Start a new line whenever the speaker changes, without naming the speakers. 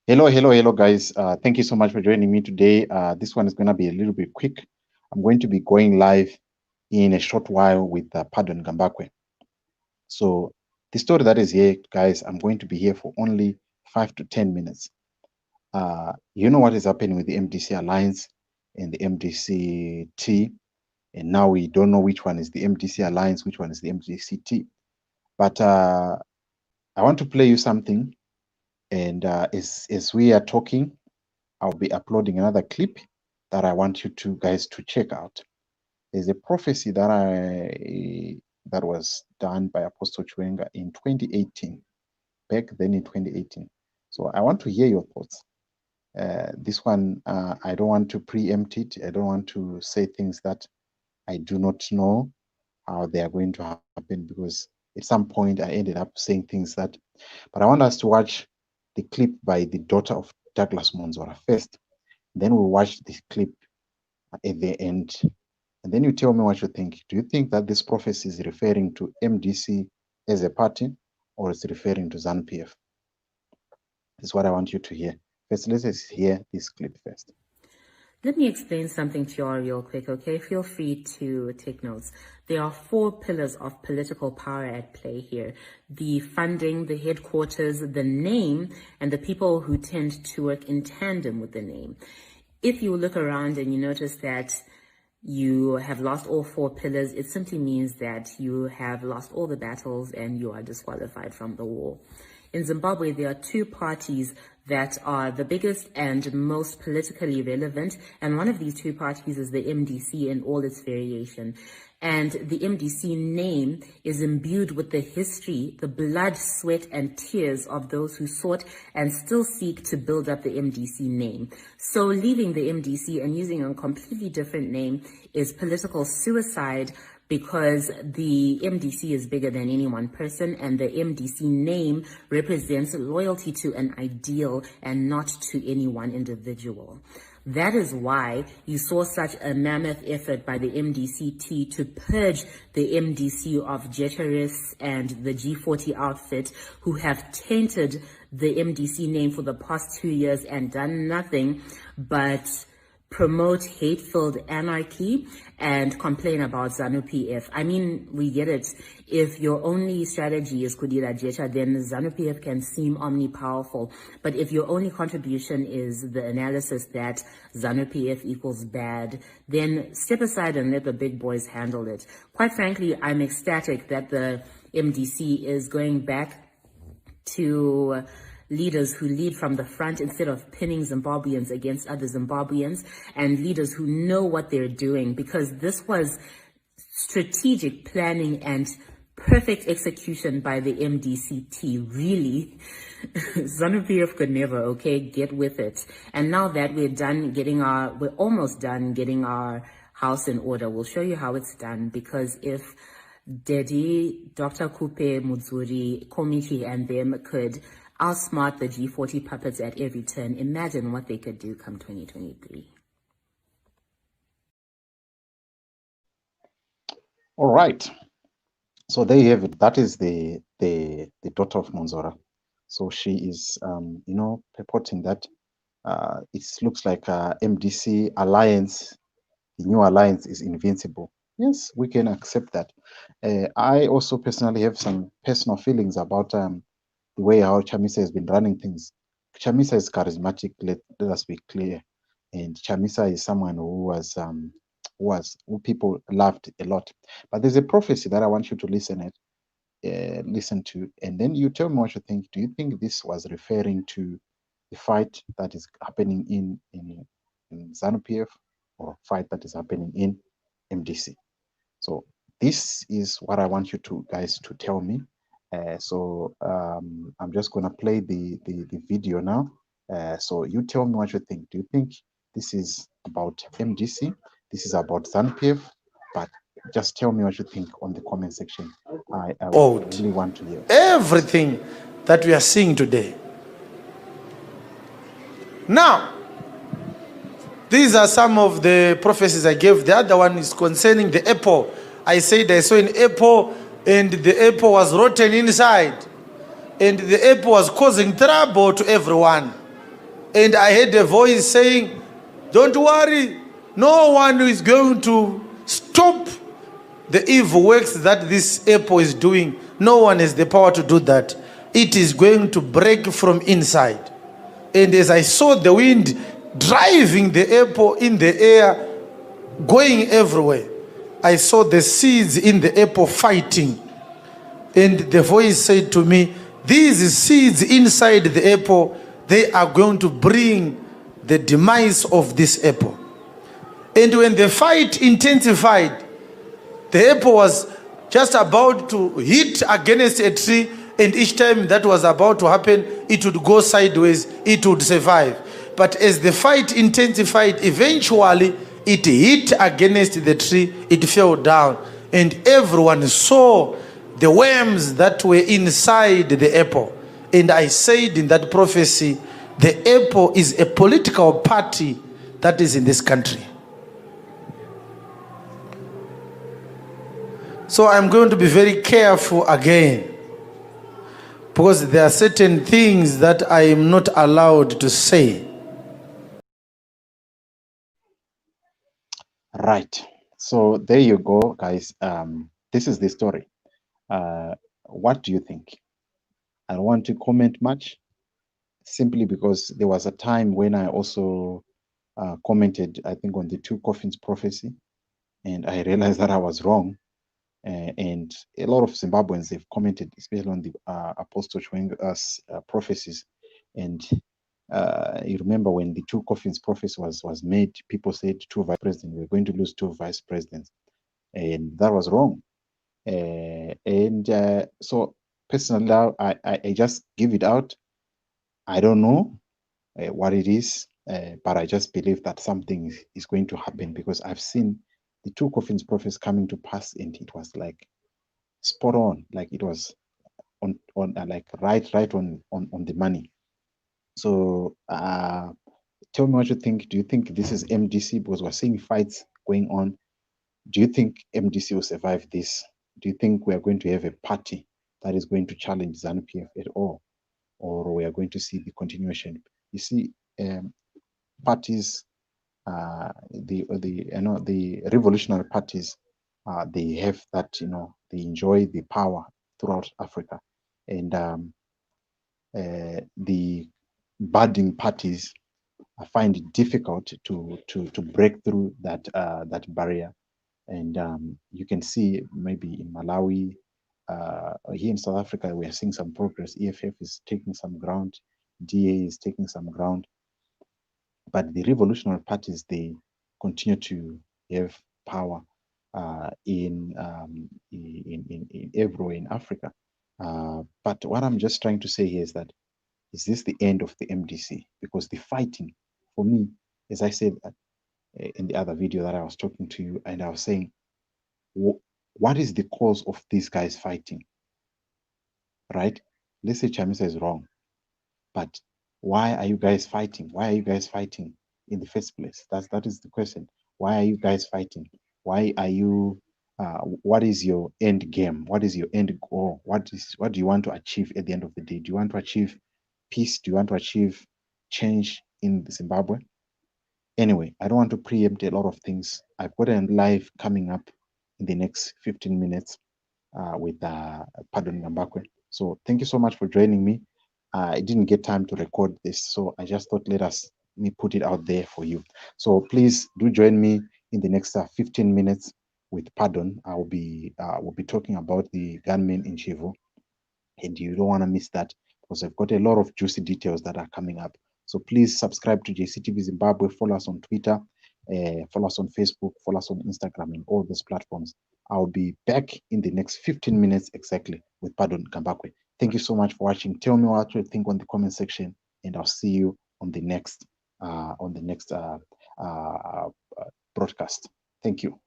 Hello, guys. Thank you so much for joining me today. This one is going to be a little bit quick. I'm going to be going live in a short while with Pardon Gambakwe. So the story that is here, guys, I'm going to be here for only 5 to 10 minutes. You know what is happening with the MDC Alliance and the MDC-T, and now we don't know which one is the MDC Alliance, which one is the MDC-T. But I want to play you something, and as we are talking, I'll be uploading another clip that I want you to guys to check out. There's a prophecy that was done by Apostle Chwenga in 2018, back then in 2018. So I want to hear your thoughts. This one, I don't want to preempt it. I don't want to say things that I do not know how they are going to happen, because at some point I ended up saying things that, but I want us to watch the clip by the daughter of Douglas Monzora first. Then we'll watch this clip at the end. And then you tell me what you think. Do you think that this prophecy is referring to MDC as a party, or is it referring to ZANU-PF? This is what I want you to hear. First, let's hear this clip first.
Let me explain something to you all real quick, okay? Feel free to take notes. There are 4 pillars of political power at play here: the funding, the headquarters, the name, and the people who tend to work in tandem with the name. If you look around and you notice that you have lost all 4 pillars, it simply means that you have lost all the battles and you are disqualified from the war. In Zimbabwe, there are 2 parties that are the biggest and most politically relevant, and one of these 2 parties is the MDC in all its variation. And the MDC name is imbued with the history, the blood, sweat, and tears of those who sought and still seek to build up the MDC name. So leaving the MDC and using a completely different name is political suicide, because the MDC is bigger than any one person, and the MDC name represents loyalty to an ideal and not to any one individual. That is why you saw such a mammoth effort by the MDC-T to purge the MDC of Jeteris and the G40 outfit, who have tainted the MDC name for the past 2 years and done nothing but promote hate-filled anarchy and complain about ZANU-PF. I mean, we get it. If your only strategy is Kudira Jecha, then ZANU-PF can seem omnipowerful. But if your only contribution is the analysis that ZANU-PF equals bad, then step aside and let the big boys handle it. Quite frankly, I'm ecstatic that the MDC is going back to leaders who lead from the front instead of pinning Zimbabweans against other Zimbabweans, and leaders who know what they're doing, because this was strategic planning and perfect execution by the MDC-T, really. ZANU-PF could never, okay? Get with it. And now that we're almost done getting our house in order, we'll show you how it's done, because if Daddy, Dr. Kupe, Mudzuri, Komiti, and them could outsmart the G40 puppets at every turn, imagine what they could do come 2023.
All right. So there you have it. That is the daughter of Monzora. So she is, purporting that it looks like MDC alliance, the new alliance, is invincible. Yes, we can accept that. I also personally have some personal feelings about the way how Chamisa has been running things. Chamisa is charismatic, let us be clear. And Chamisa is someone who people loved a lot. But there's a prophecy that I want you to listen to, and then you tell me what you think. Do you think this was referring to the fight that is happening in ZANU-PF, or fight that is happening in MDC? So this is what I want you guys to tell me. So I'm just going to play the video now. So you tell me what you think. Do you think this is about MDC? This is about ZANU-PF? But just tell me what you think on the comment section. I really want to hear
everything that we are seeing today. Now, these are some of the prophecies I gave. The other one is concerning the apple. I said I saw an apple, and the apple was rotten inside, and the apple was causing trouble to everyone. And I heard a voice saying, don't worry, no one is going to stop the evil works that this apple is doing. No one has the power to do that. It is going to break from inside. And as I saw the wind driving the apple in the air, going everywhere, I saw the seeds in the apple fighting. And the voice said to me, these seeds inside the apple, they are going to bring the demise of this apple. And when the fight intensified, the apple was just about to hit against a tree, and each time that was about to happen, it would go sideways, it would survive. But as the fight intensified, eventually it hit against the tree, it fell down, and everyone saw the worms that were inside the apple. And I said in that prophecy, the apple is a political party that is in this country. So I'm going to be very careful again, because there are certain things that I am not allowed to say.
Right. So there you go, guys. This is the story. What do you think? I don't want to comment much, simply because there was a time when I also commented, I think, on the two coffins prophecy, and I realized that I was wrong. And a lot of Zimbabweans, they've commented, especially on the Apostle Chwenga's prophecies. And you remember when the two coffins prophecy was made, people said two vice presidents, we're going to lose two vice presidents. And that was wrong. So personally, I just give it out. I don't know what it is, but I just believe that something is going to happen, because I've seen the two coffins prophecies coming to pass, and it was like spot on, like it was on like right on the money. So tell me what you think. Do you think this is MDC? Because we're seeing fights going on. Do you think MDC will survive this? Do you think we are going to have a party that is going to challenge ZANU-PF at all, or we are going to see the continuation? You see, parties, the revolutionary parties, they have that, they enjoy the power throughout Africa, and the budding parties find it difficult to break through that barrier. And you can see maybe in Malawi, here in South Africa, we are seeing some progress. EFF is taking some ground, DA is taking some ground, but the revolutionary parties, they continue to have power in everywhere in Africa. But what I'm just trying to say here is that, is this the end of the MDC? Because the fighting, for me, as I said in the other video that I was talking to you, and I was saying, what is the cause of these guys fighting? Right? Let's say Chamisa is wrong, but why are you guys fighting? Why are you guys fighting in the first place? That is the question. Why are you guys fighting? Why are you? What is your end game? What is your end goal? What do you want to achieve at the end of the day? Do you want to achieve peace? Do you want to achieve change in Zimbabwe? Anyway, I don't want to preempt a lot of things. I've got a live coming up in the next 15 minutes with Pardon Ngambakwe. So thank you so much for joining me. I didn't get time to record this, so I just thought let me put it out there for you. So please do join me in the next 15 minutes with Pardon. We'll be talking about the gunmen in Chivu, and you don't want to miss that, because I've got a lot of juicy details that are coming up. So please subscribe to JCTV Zimbabwe, follow us on Twitter, follow us on Facebook, follow us on Instagram, and all those platforms. I'll be back in the next 15 minutes exactly with Pardon Ngambakwe. Thank you so much for watching. Tell me what you think on the comment section, and I'll see you on the next broadcast. Thank you.